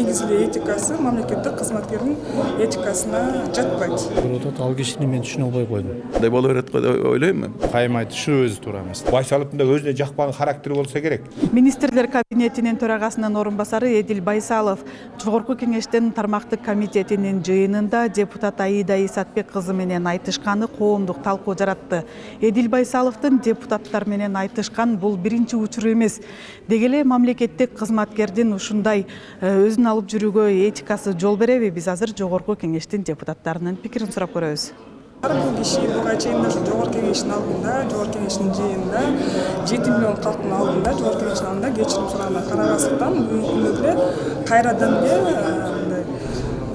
негизи эле этикасы мамлекеттик кызматкердин этикасына жатпайт. Ал кишини мен түшүнө албай койдум. Мындай боло берет го деп ойлойм мен. Кайым айтты, ушу өзү туура эмес. Байсаловдун да өзүнө жакпаган характери болсо керек. Министрлер кабинетинин төрагасынын орун басары Эдил Байсалов Жогорку кеңештин тармактык комитетинин жыйынында депутат Аида Исатбек кызы менен айтышканы коомдук талкуу жаратты. Эдил Байсаловдун депутаттар менен айтышкан бул биринчи учур эмес. Деги эле мамлекеттик кызматкердин ушундай өзүн алып жүрүүгө этикасы жол береби? Биз азыр Жогорку кеңештин депутаттарынын пикирин сурап көрөбүз. Ар бир киши буга чейин Жогорку кеңештин алдында, Жогорку кеңештин жыйынында 7 миллион калктын алдында Жогорку кеңештин алдында кечирим сураган карабастан бүгүнкү күндө деле кайрадан эле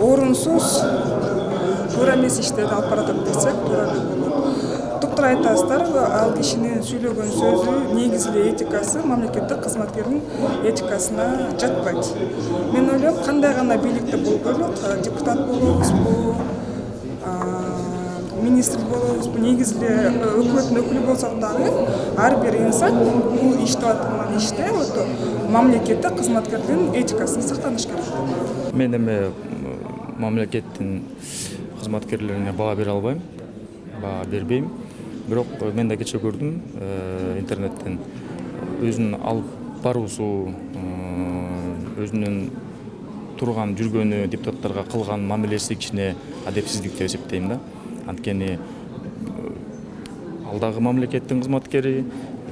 орунсуз туура эмес иштерди алып баратат десек туура болот. Туктура айтасыздар, ал кишинин сүйлөгөн сөзү негизи эле этикасы мамлекеттик кызматкердин этикасына жатпайт. Мен ойлойм, кандай гана бийликте болбойлук, депутат болобузбу, министр болобузбу, негизи эле өкмөттүн өкүлү болсок дагы ар бир инсан бул иштеп аткан иште мамлекеттик кызматкердин этикасын сактаныш керек. Мен эми мамлекеттин кызматкерлерине баа бере албайм, баа бербейм. Бирок мен да кече көрдүм интернеттен өзүнүн алып баруусу, өзүнүн турган жүргөнү, депутаттарга кылган мамилеси кичине адепсиздик деп эсептейм да. Анткени ал дагы мамлекеттин кызматкери,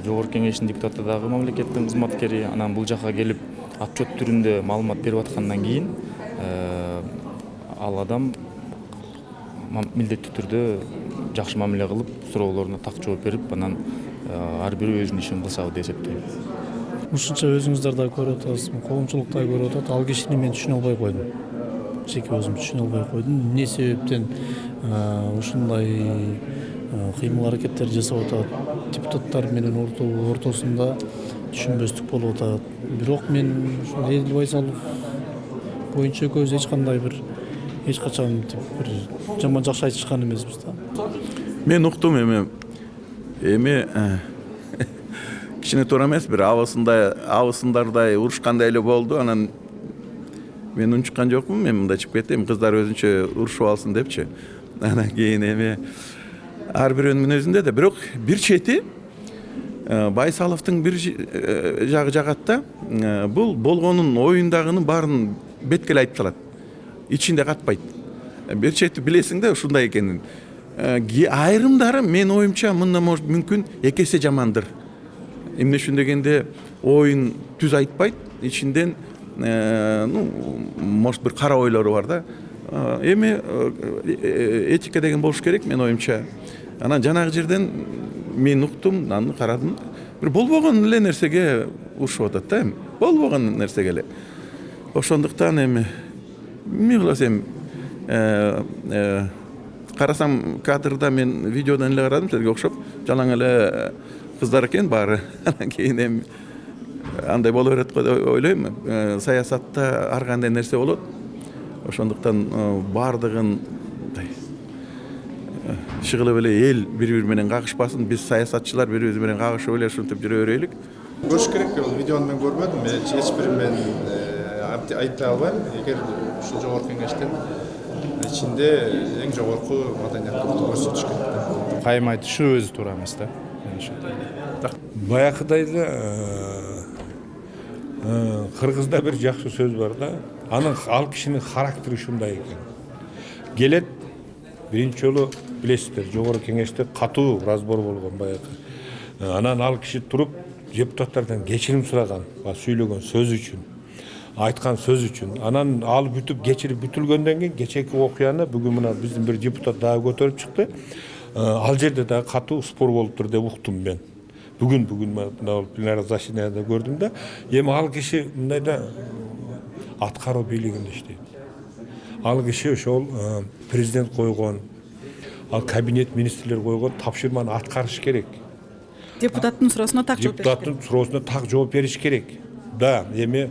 Жогорку кеңештин депутаты дагы мамлекеттин кызматкери, анан бул жака келип отчет түрүндө маалымат берип аткандан кийин ал адам милдеттүү түрдө жакшы мамиле кылып, суроолоруна так жооп берип, анан ар бири өзүнүн ишин кылсабы деп эсептейм. Ушунча өзүңүздөр да көрүп атасыз, коомчулук да көрүп атат. Ал кишини мен түшүнө албай койдум. Жеке өзүм түшүнө албай койдум. Эмне себептен ушундай кыймыл аракеттер жасап атат? Депутаттар менен ортосунда түшүнбөстүк болуп атат. Бирок мен ушул Эдил Байсалов боюнча көз эч качан бир жаман жакшы айтышкан эмеспиз да. Мен уктум эми кичине туура эмес, бир абысындардай урушкандай эле болду. Анан мен унчуккан жокмун, мен мындай чыгып кеттим, кыздар өзүнчө урушуп алсын депчи. Анан кийин эми ар бирөөнүн өзүндө да, бирок бир чети Байсаловдун бир жагы жагат да, бул болгонун оюндагынын баарын беткеле айтып салат. Ичинде катпайт. Бир чети билесиң да ушундай экенин. Айрымдары мен оюмча мындан мүмкүн эки эсе жамандыр. Эмне үчүн дегенде оюн түз айтпайт, ичинден может бир кара ойлору бар да. Эми этика деген болуш керек мен оюмча. Анан жанагы жерден мен уктум, аны карадым. Бир болбогон эле нерсеге урушуп атат да эми. Болбогон нерсеге эле. Ошондуктан эми эмне кылабыз эми карасам кадрда мен видеодон эле карадым, силерге окшоп жалаң эле кыздар экен баары. Анан кийин эми андай боло берет го деп ойлойм. Саясатта ар кандай нерсе болот. Ошондуктан баардыгын шыгылып эле эл бири-бири менен кагышпасын, биз саясатчылар бири-бири менен кагышып эле ушинтип жүрө берелик. Көрүш керек, бул видеону мен көрбөдүм. Эч бирин мен айыптай албайм. Эгер ушул Жогорку кеңештин ичинде эң жогорку маданияттуулукту көрсөтүш керек. Кайым айтты, ушу өзү туура эмес да. Баягыдай эле кыргызда бир жакшы сөз бар да. Ал кишинин характери ушундай экен. Келет биринчи жолу билесиздер, Жогорку кеңеште катуу разбор болгон баягы. Анан ал киши туруп депутаттардан кечирим сураган, сүйлөгөн сөз үчүн, айткан сөз үчүн. Анан ал бүтүп кечирип бүтүлгөндөн кийин кечеки окуяны бүгүн мына биздин бир депутат дагы көтөрүп чыкты. Ал жерде дагы катуу спор болуптур деп уктум мен. Бүгүн мына пленар заседанияда көрдүм да. Эми ал киши мындай да аткаруу бийлигинде иштейт. Ал киши ошол президент койгон, ал кабинет министрлер койгон тапшырманы аткарыш керек. Депутаттын суроосуна так жооп бериш керек. Депутаттын суроосуна так жооп бериш керек. Да, эми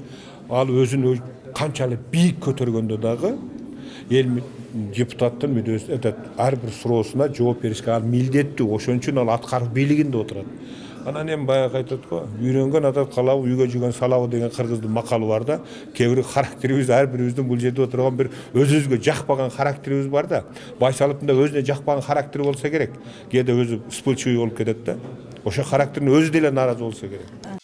ал өзүн канчалык бийик көтөргөндө дагы эл депутаттын мүдөөсү ар бир суроосуна жооп беришке ал милдеттүү. Ошон үчүн ал аткаруу бийлигинде отурат. Анан эми баягы айтат го, үйрөнгөн атат калабы, үйгө жүргөн салабы деген кыргыздын макалы бар да. Кээ бир характерибиз ар бирибиздин бул жерде отурган бир өзүбүзгө жакпаган характерибиз бар да. Байсаловдун да өзүнө жакпаган характери болсо керек. Кээде өзү вспыльчивый болуп кетет да. Ошо характерин өзү деле нааразы болсо керек.